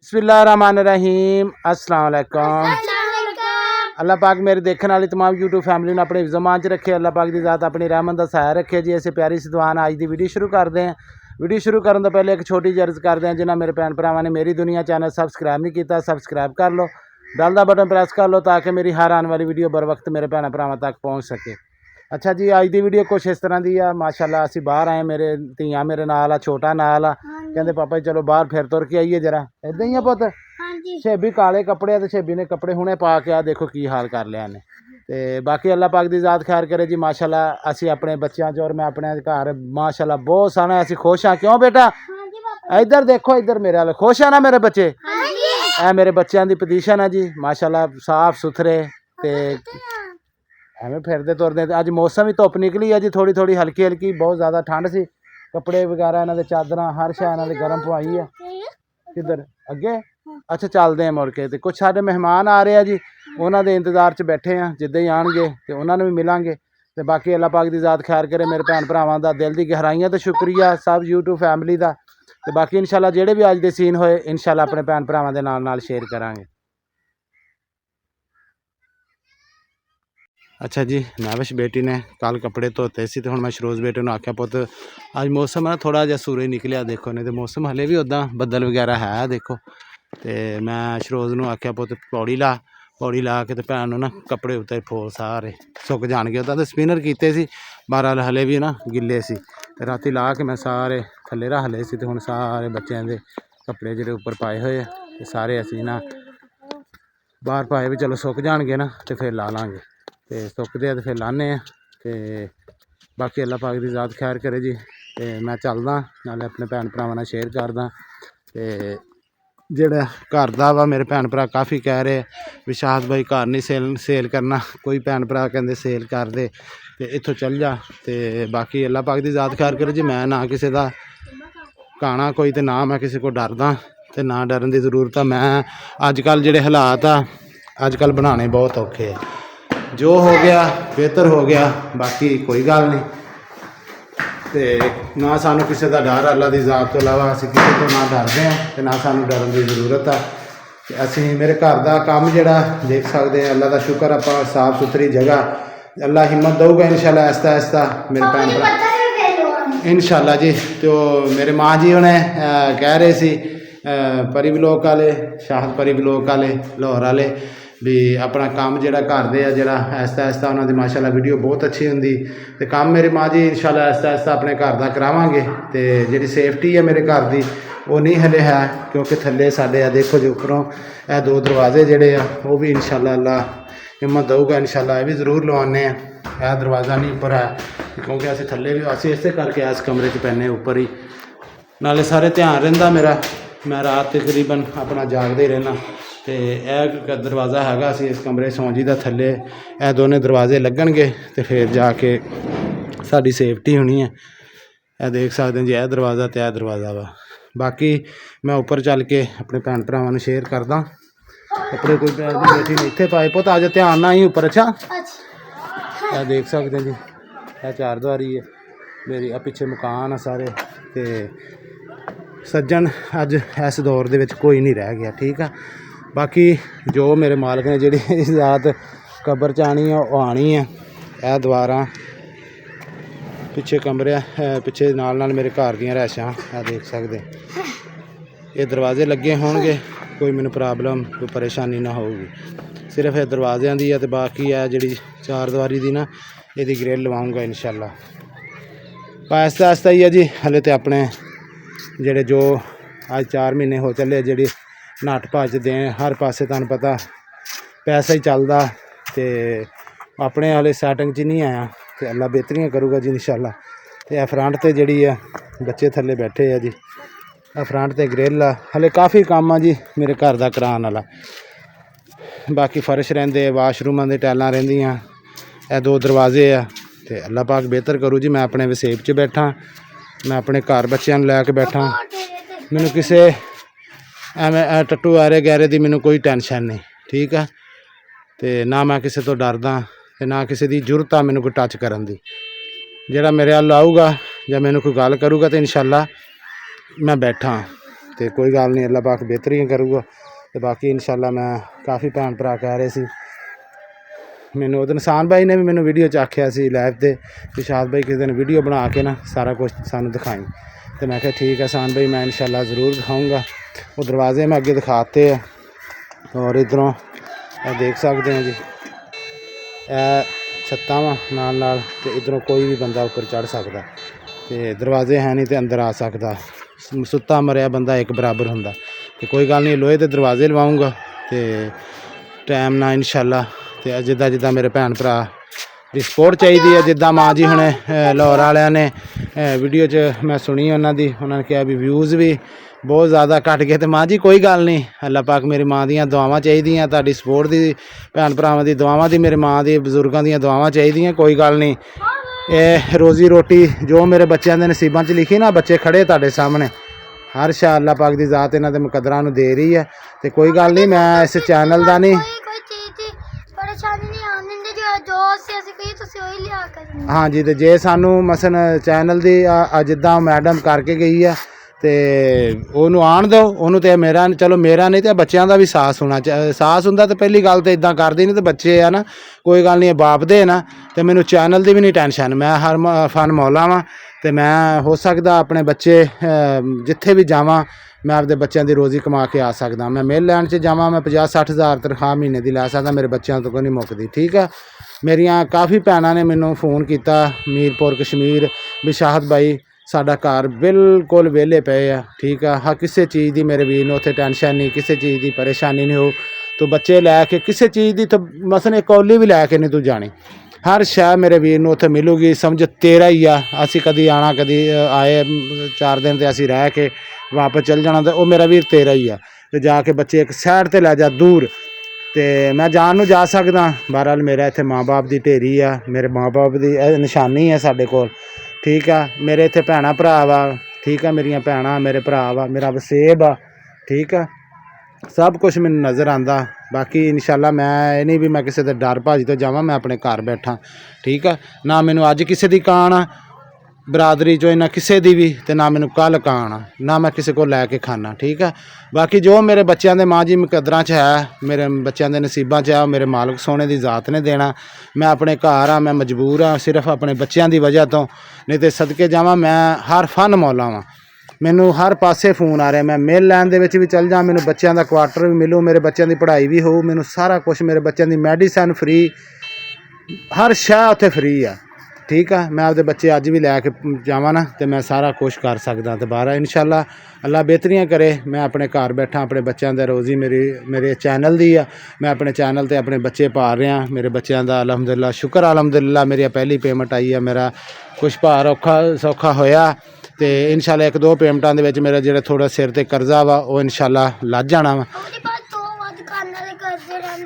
बिस्मिल्लाहिर्रहमानिर्रहीम अस्सलाम वालेकुम। अल्लाह पाक मेरे देखने वाली तमाम यूट्यूब फैमिली ने अपने ज़मान च रखे। अल्लाह पाक की ज़ात अपनी रहमत दा साया रखे जी। ऐसे प्यारी सी दुआ अज की वीडियो शुरू करते हैं। वीडियो शुरू करने तो पहले एक छोटी जी अर्ज़ करते हैं, जिन्हें मेरे भैन भरावां ने मेरी दुनिया चैनल सबसक्राइब नहीं किया सबसक्राइब कर लो, बेल का बटन प्रेस कर लो ताकि मेरी हर आने वाली वीडियो बर वक्त मेरे भैन भरावां तक पहुँच सके। अच्छा जी, अज की वीडियो कुछ इस तरह की आ। माशाल्लाह असी बाहर आए, मेरे धियाँ मेरे नाल आ, छोटा नाल आ, कहते पापा जी चलो बाहर फिर तुर के आइए जरा। इदा ही है पुत। छेबी काले कपड़े तो छेबी ने कपड़े हुणे पा के आ देखो की हाल कर लिया ने। ते बाकी अल्लाह पाक दी ज़ात खैर करे जी। माशाल्लाह असी अपने बच्चों च और मैं अपने घर माशाल्लाह बहुत सारा असी खुश हाँ। क्यों बेटा? इधर देखो, इधर मेरे वाले खुश है ना मेरे बच्चे? ए मेरे बच्चों की पोजीशन है जी माशाल्लाह, साफ सुथरे ते एवें फिरते तुरते। अज मौसम भी धुप निकली है जी, थोड़ी थोड़ी हल्की हल्की, बहुत ज़्यादा ठंड सी। कपड़े वगैरह इन्हों के चादर हर शह इन्हों गर्म पवाई है। किधर अगे? अच्छा चलते हैं मुड़ के। तो कुछ साढ़े मेहमान आ रहे हैं जी, उन्होंने इंतजार च बैठे हैं, जिद्दां ही आएंगे तो उन्होंने भी मिलांगे। तो बाकी अल्लाह पाक की ज़ात खैर करे मेरे भैन भरावां दा दिल की गहराइयां तो शुक्रिया सब यूट्यूब फैमिली का। तो बाकी इंशाल्लाह जेडे भी अज के सीन होए इंशाल्लाह अपने भैन भरावां दे नाल शेयर करांगे। अच्छा जी, महविश बेटी ने कल कपड़े धोते सी, तो हुण मैं शरोज बेटे ने आख्या पुत अज मौसम है थोड़ा जिहा सूरज निकलिया देखो, नहीं तो मौसम हले भी उदा बदल वगैरह है देखो। तो मैं शरोज नूं आख्या पुत पौड़ी ला के तो भैन नूं ना कपड़े उत्ते फोल सारे सुक जाणगे। उदा तो स्पिनर कीते सी, बहरहाल हले भी ना गिले सी। ते राती ला के मैं सारे थल्ले रख लए सी। ते हुण सारे बच्चों के कपड़े जिहड़े उपर पाए हुए आ ते सारे असीं ना बाहर पाए भी चलो सुक जाणगे ना तो फिर ला लांगे। तो सुकते हैं तो फिर लाने। तो बाकी अल्लाह पाक की ज़ात खैर करे जी। तो मैं चलदा नाले अपने भैन भरावां नाल शेयर करदा। तो जेड़ा घर दा वा मेरे भैन भरा काफ़ी कह रहे विशास भाई घर नहीं सेल करना, कोई भैन भरा कहते सेल कर दे तो इत्थों चल जा। तो बाकी अल्लाह पाक की ज़ात खैर करे जी। मैं ना किसी का काना कोई, तो ना मैं किसी को डरदा, तो ना डरन की जरूरत है। मैं अजकल जेड़े हालात आ अजकल बनाने बहुत औखे है। जो हो गया बेहतर हो गया, बाकी कोई गल नहीं। तो ना सानू किसी का डर, अल्लाह की ज़ात तो इलावा असीं किसी तो ना डरते हैं, तो ना सानू डरन की जरूरत है। तो असीं मेरे घर का काम जिहड़ा देख सकते हैं, अल्लाह का शुक्र आप साफ सुथरी जगह अल्लाह हिम्मत दूगा इंशाल्लाह आहिस्ता आहिस्ता मेरे भैन भरा इंशाल्लाह जी। तो मेरे माँ जी उन्हें कह रहे सी परी ब्लॉक वाले, शाहद परी ब्लॉक वाले लाहौर वाले भी अपना काम जोड़ा करते हैं जोड़ा आहिस्ता आहिस्ता उन्होंने माशाल्लाह वीडियो बहुत अच्छी होंगी। तो काम मेरे माँ जी इंशाल्लाह आहिस्ता आहिस्ता अपने घर का करावांगे। तो जी सेफ्टी है मेरे घर की वो नहीं हले है, क्योंकि थले साढ़े देखो जो उपरों यह दो दरवाजे जोड़े आ वो भी इंशाल्लाह अल्लाह हिम्मत दूगा इंशाल्लाह ये भी जरूर लवाने। यह दरवाज़ा नहीं उपर है क्योंकि असीं थले भी असीं इस करके इस कमरे च पैने उपर ही, नाले सारे ध्यान रहिंदा मेरा। मैं रात तकरीबन अपना जागदा ही रहना। तो यह दरवाज़ा हैगा, असीं इस कमरे सौ जी दा थले यह दोनों दरवाजे लगणगे तो फिर जाके साडी सेफ्टी होनी है। यह देख सकते हैं जी, यह दरवाज़ा तो यह दरवाज़ा वा। बाकी मैं उपर चल के अपने भैन भरावां नूं शेयर करदा। कपड़े कोई बेटी ने इत्थे पाए पुत, आज ध्यान ना ही उपर। अच्छा यह देख सकते हैं जी, यह चार दवारी है मेरी, आ पिछे मकान है सारे। तो सज्जन अज इस दौर दे विच कोई नहीं रह गया, ठीक है। बाकी जो मेरे मालक ने जी ज़ात कबर च आनी है वो आनी है। यह दवारा पिछे कमरे पिछे नाल नाल मेरे घर दियां रैशां यह देख सकते। ये दरवाजे लगे होणगे, कोई मैनू प्रॉब्लम कोई परेशानी ना होगी, सिर्फ ये दरवाज़ियां दी है। तो बाकी है जी चार दवारी दी ना यदी ग्रिल लवाऊँगा इंशाल्लाह। आहिस्ता आहिस्ता ही है जी, हले तो अपने जेड़े जो आज 4 महीने हो चले जी नट भज दें हर पासे, तुहानूं पता पैसा ही चलदा। तो अपने हाले सैटिंग च नहीं आया, तो अल्लाह बेहतरियां करूगा जी इंशाल्लाह। तो यह फ्रंट तो जी है बच्चे थले बैठे है जी, फ्रंट तो ग्रिल आ, हले काफ़ी काम आ जी मेरे घर का कराने वाला। बाकी फर्श रहिंदे, वाशरूमां दे टाइलां रहिंदियां, यह दो दरवाजे आ। तो अल्लाह पाक बेहतर करू जी। मैं अपने वसेब च बैठा, मैं अपने घर बच्चों लैके बैठा, मैनू किसी एवं टट्टू आरे गैरे की मैनू कोई टेंशन नहीं, ठीक है। तो ना मैं किसी तो डरदा, ना किसी की जरूरत आ मैनू कोई टच करन दी। जिहड़ा मेरे अल आऊगा या मैनू कोई गल करूगा तो इंशाल्लाह मैं बैठा। ਤੇ ਕੋਈ ਗੱਲ ਨਹੀਂ, ਅੱਲਾह पाक बेहतरीन करूगा। ਤੇ ਬਾਕੀ ਇਨਸ਼ਾਅੱਲਾ ਮੈਂ ਕਾਫੀ ਭੈਣ ਭਰਾ ਕਹਿ ਰਹੇ ਸੀ ਮੈਨੂੰ, ਉਹ ਨਿਸ਼ਾਨ ਬਾਈ ਨੇ ਵੀ ਮੈਨੂੰ ਵੀਡੀਓ 'ਚ ਆਖਿਆ ਸੀ ਲਾਈਵ ਤੇ ਕਿ ਸ਼ਾਦ ਬਾਈ ਕਿਸੇ ਦਿਨ ਵੀਡੀਓ ਬਣਾ ਕੇ ਨਾ ਸਾਰਾ ਕੁਝ ਸਾਨੂੰ ਦਿਖਾਈ। ਤੇ मैं कहा ठीक है शान भाई, मैं इंशाल्लाह ज़रूर दिखाऊँगा। वो दरवाजे में अगे दिखाते हैं और इधरों देख सकते हैं जी छत्तां वा नाल ते इधरों कोई भी बंदा उपर चढ़ सकता, ते दरवाजे है नहीं तो अंदर आ सकता। सुत्ता मरिया बंदा एक बराबर हुंदा। ते कोई गल नहीं, लोहे के दरवाजे लवाऊँगा तो टाइम ना इंशाल्लाह। तो जिदा जिदा मेरे भैन भरा ਦੀ ਸਪੋਰਟ ਚਾਹੀਦੀ ਹੈ, ਜਿੱਦਾਂ ਮਾਂ ਜੀ ਹੁਣੇ ਲਾਹੌਰ ਵਾਲਿਆਂ ਨੇ ਵੀਡੀਓ 'ਚ ਮੈਂ ਸੁਣੀ ਉਹਨਾਂ ਦੀ, ਉਹਨਾਂ ਨੇ ਕਿਹਾ ਵੀ ਵਿਊਜ਼ ਵੀ ਬਹੁਤ ਜ਼ਿਆਦਾ ਘੱਟ ਗਏ। ਤੇ ਮਾਂ ਜੀ ਕੋਈ ਗੱਲ ਨਹੀਂ, ਅੱਲਾਹ ਪਾਕ ਮੇਰੀ ਮਾਂ ਦੀਆਂ ਦੁਆਵਾਂ ਚਾਹੀਦੀਆਂ, ਤੁਹਾਡੀ ਸਪੋਰਟ ਦੀ, ਭੈਣ ਭਰਾਵਾਂ ਦੀ ਦੁਆਵਾਂ ਦੀ, ਮੇਰੇ ਮਾਂ ਦੀ ਬਜ਼ੁਰਗਾਂ ਦੀਆਂ ਦੁਆਵਾਂ ਚਾਹੀਦੀਆਂ। ਕੋਈ ਗੱਲ ਨਹੀਂ, ਇਹ ਰੋਜ਼ੀ ਰੋਟੀ ਜੋ ਮੇਰੇ ਬੱਚਿਆਂ ਦੇ ਨਸੀਬਾਂ 'ਚ ਲਿਖੀ ਨਾ, ਬੱਚੇ ਖੜੇ ਤੁਹਾਡੇ ਸਾਹਮਣੇ, ਹਰ ਸ਼ਾ ਅੱਲਾਹ ਪਾਕ ਦੀ ਜ਼ਾਤ ਇਹਨਾਂ ਦੇ ਮੁਕੱਦਰਾਂ ਨੂੰ ਦੇ ਰਹੀ ਹੈ। ਤੇ ਕੋਈ ਗੱਲ ਨਹੀਂ, ਮੈਂ ਇਸ ਚੈਨਲ ਦਾ ਨਹੀਂ हाँ जी। तो जे सानू मसन चैनल दी जिद्दां मैडम करके गई है तो उन्होंने आन दो, उन्होंने तो मेरा चलो मेरा नहीं तो बच्चों का भी साथ होना, साथ होंदा तो पहली गल तो इदां करदी नहीं, तो बच्चे है ना, कोई गल नहीं बाप दे ना, तो मैनू चैनल की भी नहीं टेंशन, मैं हर फन मौला वां। तो मैं हो सकता अपने बच्चे जिथे भी जावां मैं आपदे बच्चों की रोज़ी कमा के आ सकदा। मैं मिल लैंड च जावां, मैं 50-60 हज़ार तनख्वाह महीने की लै सकदा, मेरे बच्चों तो कोई नहीं मुकदी। ठीक है, मेरिया काफ़ी भैनों ने मैनू फ़ोन किया मीरपुर कश्मीर भी शाहद भाई साडा घर बिल्कुल वेले पे है। ठीक है, हाँ किसी चीज़ की मेरे वीर नूं उत्थे टेंशन नहीं, किसी चीज़ की परेशानी नहीं हो, तो बच्चे लैके किसी चीज़ की तो मसन एक कौली भी लैके नहीं तू जानी, हर शह मेरे वीर नूं उत्थे मिलूगी। समझ तेरा ही आ, असी कदी आना कदी आए 4 दिन तो असी रह के वापस चल जाना, तो वो मेरा वीर तेरा ही आ। तो जाके बच्चे एक साइड ते लै जा दूर, तो मैं जान नूं जा सकदा। बहरहाल मेरा इत्थे माँ बाप की ढेरी आ, मेरे माँ बाप की निशानी है साडे कोल। ठीक है, मेरे इत्थे भैणां भरा वा, ठीक है, मेरियां भैणां मेरे भरा वा, मेरा वसेब आ। ठीक है, सब कुछ मैनूं नज़र आंदा। बाकी इंशाल्लाह मैं ये नहीं भी मैं किसी दे डर भाजी तो जावां, मैं अपने घर बैठा। ठीक है, ना मैनूं अज किसी दी कान आ बरादरी चो, ना किसी दी भी, तो ना मैनूं कल कान आ, ना मैं किसी को लैके खाना। ठीक है, बाकी जो मेरे बच्चों के माँ जी मुकद्दरां च है, मेरे बच्चों के नसीबां च है, मेरे मालक सोने की ज़ात ने देना। मैं अपने घर आ, मैं मजबूर हाँ सिर्फ अपने बच्चों की वजह तो, नहीं तो सदके जावां मैं हर फन मौला वां। मैनू हर पासे फोन आ रहा, मैं मेल लैन दे विच भी चल जा, मैनू बच्चों का क्वार्टर भी मिलू, मेरे बच्चों की पढ़ाई भी हो, मैनू सारा कुछ, मेरे बच्चों की मेडिसन फ्री, हर शह उत्थे फ्री है। ठीक है, मैं आपदे बच्चे अज भी लैके जावां ना, तो मैं सारा कुछ कर सकदा। तो बाहर इंशाल्लाह अल्लाह बेहतरियां करे, मैं अपने घर बैठा, अपने बच्चों का रोज़ी मेरे चैनल दी आ, मैं अपने चैनल ते अपने बच्चे पाल रहा, मेरे बच्चों का अलहमदुलिल्लाह शुक्र अलहमदुलिल्लाह मेरी पहली पेमेंट आई है, मेरा कुछ भार औखा सौखा होया। तो इंशाल्लाह 1-2 पेमेंटां दे विच मेरा जिहड़ा थोड़ा सिर ते कर्जा वा वो इंशाल्लाह लज जाना वा।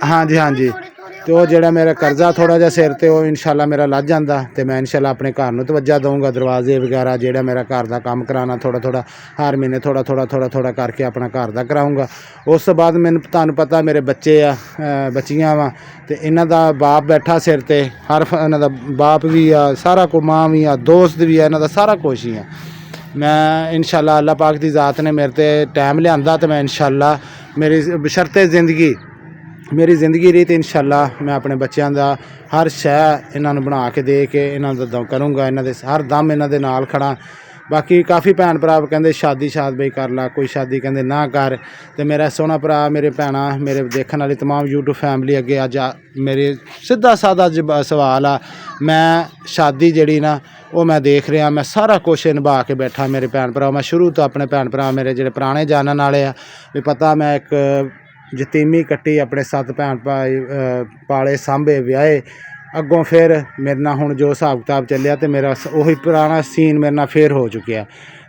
हाँ जी, हाँ जी, तो वो जिहड़ा मेरा कर्जा थोड़ा जिहा सिर ते वो इंशाल्लाह मेरा लज जांदा, तो मैं इंशाल्लाह अपने घर नूं तवज्जो दूँगा, दरवाजे वगैरह जिहड़ा मेरा घर दा काम कराना थोड़ा थोड़ा हर महीने थोड़ा करके अपना घर दा कराऊँगा। उस तो बाद मैनूं तुहानूं पता मेरे बच्चे आ बच्चियां वा, तो इन्हां दा बाप बैठा सिर ते, हर इन्हां दा बाप भी आ, सारा को माँ भी आ, दोस्त भी आ, इन्हां दा सारा कुछ ही है। मैं इंशाल्लाह अल्लाह पाक की ज़ात ने मेरे ते टाइम लिआंदा, तो मैं इंशाल्लाह मेरी बशर्ते ज़िंदगी मेरी ज़िंदगी रही, तो इंशाल्लाह मैं अपने बच्चों का हर शह इन्होंने बना के दे के इन्हों दा करूँगा, इन्हों दे हर दम इन्हों दे नाल खड़ा। बाकी काफ़ी भैन भरा कहते शादी भाई कर ला, कोई शादी कहते ना कर, तो मेरा सोहना भरा मेरे भैन मेरे देखने वाली तमाम यूट्यूब फैमिली अगे अज मेरे सीधा सादा सवाल आ, मैं शादी जड़ी ना वो मैं देख रहा, मैं सारा कुछ निभा के बैठा। मेरे भैन भरा मैं शुरू तो अपने भैन भरा मेरे जो पुराने जानने वाले आ भी पता, मैं एक जतीमी कट्टी अपने 7 भैन भाई पाले सांभे व्याहे, अगों फिर मेरे ना हुण जो हिसाब किताब चलिया, तो मेरा उही पुराना सीन मेरे ना फिर हो चुकिया।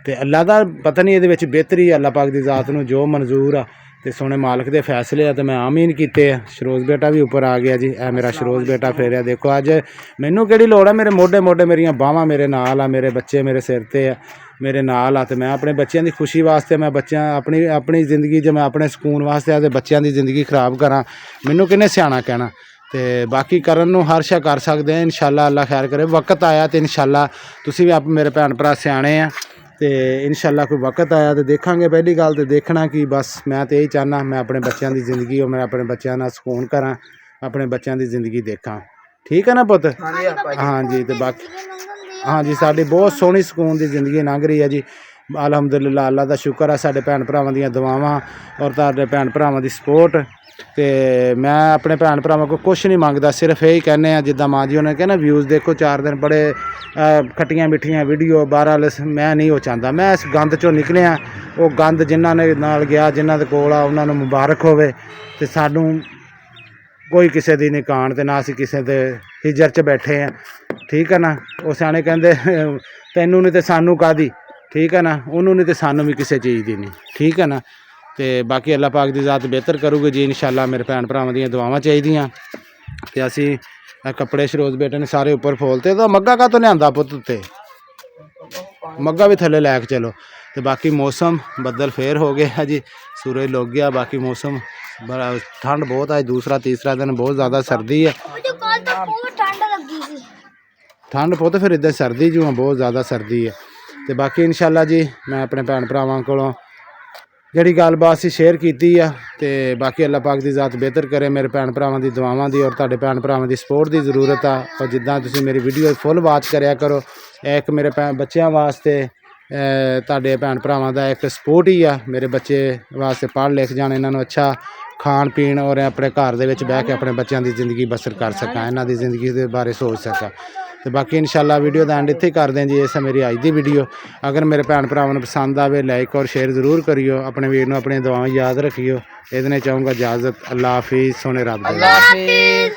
तो अल्लाह दा पता नहीं ये बेहतरी अल्लाह पाक की ज़ात नूं जो मंजूर आ, तो सोने मालक के फैसले आ, तो मैं आमीन कीते। शरोज बेटा भी उपर आ गया जी, ए मेरा शरोज बेटा फेरिया, देखो अज मैनू किहड़ी लोड़ आ, मेरे मोढे मोढे मेरियां बाहां मेरे नाल आ, मेरे बच्चे मेरे सिर ते आ, मेरे नाल आ। तो मैं अपने बच्चों की खुशी वास्ते, मैं बच्चों अपनी ज़िंदगी जो मैं अपने सुकून वास्ते तो बच्चों की ज़िंदगी खराब करा, मैनू किन्ने सियाना कहना। तो बाकी करन नूं हर शय कर सकते हैं, इंशाल्लाह अल्लाह खैर करे। वक्त आया तो इंशाल्लाह तुसीं भी आप मेरे भैन भरा सियाणे आ, ਤੇ ਇਨਸ਼ਾਅੱਲਾ ਕੋਈ ਵਕਤ ਆਇਆ ਤੇ ਦੇਖਾਂਗੇ। ਪਹਿਲੀ ਗੱਲ ਤੇ ਦੇਖਣਾ ਕਿ ਬਸ ਮੈਂ ਤੇ ਇਹੀ ਚਾਹੁੰਦਾ ਮੈਂ ਆਪਣੇ ਬੱਚਿਆਂ ਦੀ ਜ਼ਿੰਦਗੀ ਮੈਂ ਆਪਣੇ ਬੱਚਿਆਂ ਨਾਲ ਸਕੂਨ ਕਰਾਂ, ਆਪਣੇ ਬੱਚਿਆਂ ਦੀ ਜ਼ਿੰਦਗੀ ਦੇਖਾਂ। ਠੀਕ ਹੈ ਨਾ ਪੁੱਤ? ਹਾਂਜੀ। ਤੇ ਬਾਕੀ ਹਾਂਜੀ ਸਾਡੀ ਬਹੁਤ ਸੋਹਣੀ ਸਕੂਨ ਦੀ ਜ਼ਿੰਦਗੀ ਲੰਘ ਰਹੀ ਹੈ ਜੀ, ਅਲਹਮਦੁਲਿਲਾ। ਅੱਲਾ ਦਾ ਸ਼ੁਕਰ ਹੈ, ਸਾਡੇ ਭੈਣ ਭਰਾਵਾਂ ਦੀਆਂ ਦੁਆਵਾਂ ਔਰ ਤੁਹਾਡੇ ਭੈਣ ਭਰਾਵਾਂ ਦੀ ਸਪੋਰਟ। ਤੇ ਮੈਂ ਆਪਣੇ ਭੈਣ ਭਰਾਵਾਂ ਕੋਲ ਕੁਛ ਨਹੀਂ ਮੰਗਦਾ, ਸਿਰਫ ਇਹੀ ਕਹਿੰਦੇ ਆ ਜਿੱਦਾਂ ਮਾਂ ਜੀ ਉਹਨੇ ਕਿਹਾ ਨਾ ਵਿਊਜ਼ ਦੇਖੋ 4 ਦਿਨ ਬੜੇ ਖੱਟੀਆਂ ਮਿੱਠੀਆਂ ਵੀਡੀਓ ਬਹਰਹਾਲ ਮੈਂ ਨਹੀਂ ਉਹ ਚਾਹੁੰਦਾ। ਮੈਂ ਇਸ ਗੰਦ 'ਚੋਂ ਨਿਕਲਿਆ, ਉਹ ਗੰਦ ਜਿਨ੍ਹਾਂ ਨੇ ਨਾਲ ਗਿਆ ਜਿਨ੍ਹਾਂ ਦੇ ਕੋਲ ਆ ਉਹਨਾਂ ਨੂੰ ਮੁਬਾਰਕ ਹੋਵੇ। ਤੇ ਸਾਨੂੰ ਕੋਈ ਕਿਸੇ ਦੀ ਨਹੀਂ ਕਾਣ ਤੇ ਨਾ ਅਸੀਂ ਕਿਸੇ ਦੇ ਹਿਜਰ 'ਚ ਬੈਠੇ ਆ। ਠੀਕ ਹੈ ਨਾ? ਉਹ ਸਿਆਣੇ ਕਹਿੰਦੇ ਤੈਨੂੰ ਨਹੀਂ ਤੇ ਸਾਨੂੰ ਕਾਹਦੀ। ਠੀਕ ਹੈ ਨਾ? ਉਹਨੂੰ ਨਹੀਂ ਤੇ ਸਾਨੂੰ ਵੀ ਕਿਸੇ ਚੀਜ਼ ਦੀ ਨਹੀਂ। ਠੀਕ ਹੈ ਨਾ? ਤੇ ਬਾਕੀ ਅੱਲਾਹ ਪਾਕ ਦੀ ਜ਼ਾਤ ਬਿਹਤਰ ਕਰੂਗੀ ਜੀ ਇਨਸ਼ਾਅੱਲਾ। ਮੇਰੇ ਭੈਣ ਭਰਾਵਾਂ ਦੀਆਂ ਦੁਆਵਾਂ ਚਾਹੀਦੀਆਂ। ਤੇ ਅਸੀਂ ਕੱਪੜੇ ਸ਼ਰੋਜ਼ ਬੇਟੇ ਨੇ ਸਾਰੇ ਉੱਪਰ ਫੋਲਤੇ ਤਾਂ ਮੱਗਾ ਕਾਹਤੋਂ ਲਿਆਂਦਾ ਪੁੱਤ? ਉੱਤੇ ਮੱਗਾ ਵੀ ਥੱਲੇ ਲੈ ਕੇ ਚਲੋ। ਤੇ ਬਾਕੀ ਮੌਸਮ ਬੱਦਲ ਫੇਰ ਹੋ ਗਏ ਹੈ ਜੀ, ਸੂਰਜ ਲੁਕ ਗਿਆ। ਬਾਕੀ ਮੌਸਮ ਬੜਾ ਠੰਡ ਬਹੁਤ ਹੈ, ਦੂਸਰਾ ਤੀਸਰਾ ਦਿਨ ਬਹੁਤ ਜ਼ਿਆਦਾ ਸਰਦੀ ਹੈ। ਠੰਡ ਪੁੱਤ ਫਿਰ ਇੱਦਾਂ ਸਰਦੀ ਜੂ ਬਹੁਤ ਜ਼ਿਆਦਾ ਸਰਦੀ ਹੈ। ਤੇ ਬਾਕੀ ਇਨਸ਼ਾਅੱਲਾ ਜੀ ਮੈਂ ਆਪਣੇ ਭੈਣ ਭਰਾਵਾਂ ਕੋਲੋਂ ਜਿਹੜੀ ਗੱਲਬਾਤ ਸੀ ਸ਼ੇਅਰ ਕੀਤੀ ਆ। ਤੇ ਬਾਕੀ ਅੱਲਾਹ ਪਾਕ ਦੀ ਜ਼ਾਤ ਬਿਹਤਰ ਕਰੇ। ਮੇਰੇ ਭੈਣ ਭਰਾਵਾਂ ਦੀ ਦੁਆਵਾਂ ਦੀ ਔਰ ਤੁਹਾਡੇ ਭੈਣ ਭਰਾਵਾਂ ਦੀ ਸਪੋਰਟ ਦੀ ਜ਼ਰੂਰਤ ਆ। ਔਰ ਜਿੱਦਾਂ ਤੁਸੀਂ ਮੇਰੀ ਵੀਡੀਓ ਫੁੱਲ ਵਾਚ ਕਰਿਆ ਕਰੋ, ਇੱਕ ਮੇਰੇ ਬੱਚਿਆਂ ਵਾਸਤੇ ਤੁਹਾਡੇ ਭੈਣ ਭਰਾਵਾਂ ਦਾ ਇੱਕ ਸਪੋਰਟ ਹੀ ਆ। ਮੇਰੇ ਬੱਚੇ ਵਾਸਤੇ ਪੜ੍ਹ ਲਿਖ ਜਾਣ, ਇਹਨਾਂ ਨੂੰ ਅੱਛਾ ਖਾਣ ਪੀਣ ਔਰ ਆਪਣੇ ਘਰ ਦੇ ਵਿੱਚ ਬਹਿ ਕੇ ਆਪਣੇ ਬੱਚਿਆਂ ਦੀ ਜ਼ਿੰਦਗੀ ਬਸਰ ਕਰ ਸਕਾਂ, ਇਹਨਾਂ ਦੀ ਜ਼ਿੰਦਗੀ ਦੇ ਬਾਰੇ ਸੋਚ ਸਕਾਂ। ਤੇ ਬਾਕੀ ਇਨਸ਼ਾਅੱਲਾ ਵੀਡੀਓ ਦਾ ਐਂਡ ਇੱਥੇ ਹੀ ਕਰਦੇ ਹਾਂ ਜੀ। ਇਸ ਹੈ ਮੇਰੀ ਅੱਜ ਦੀ ਵੀਡੀਓ। ਅਗਰ ਮੇਰੇ ਭੈਣ ਭਰਾਵਾਂ ਨੂੰ ਪਸੰਦ ਆਵੇ ਲਾਈਕ ਔਰ ਸ਼ੇਅਰ ਜ਼ਰੂਰ ਕਰਿਓ। ਆਪਣੇ ਵੀਰ ਨੂੰ ਆਪਣੀਆਂ ਦੁਆਵਾਂ ਯਾਦ ਰੱਖਿਓ। ਇਹਦੇ ਨਾਲ ਚਾਹੂੰਗਾ ਇਜਾਜ਼ਤ। ਅੱਲਾ ਹਾਫਿਜ਼। ਸੋਹਣੇ ਰੱਬ ਦੇ।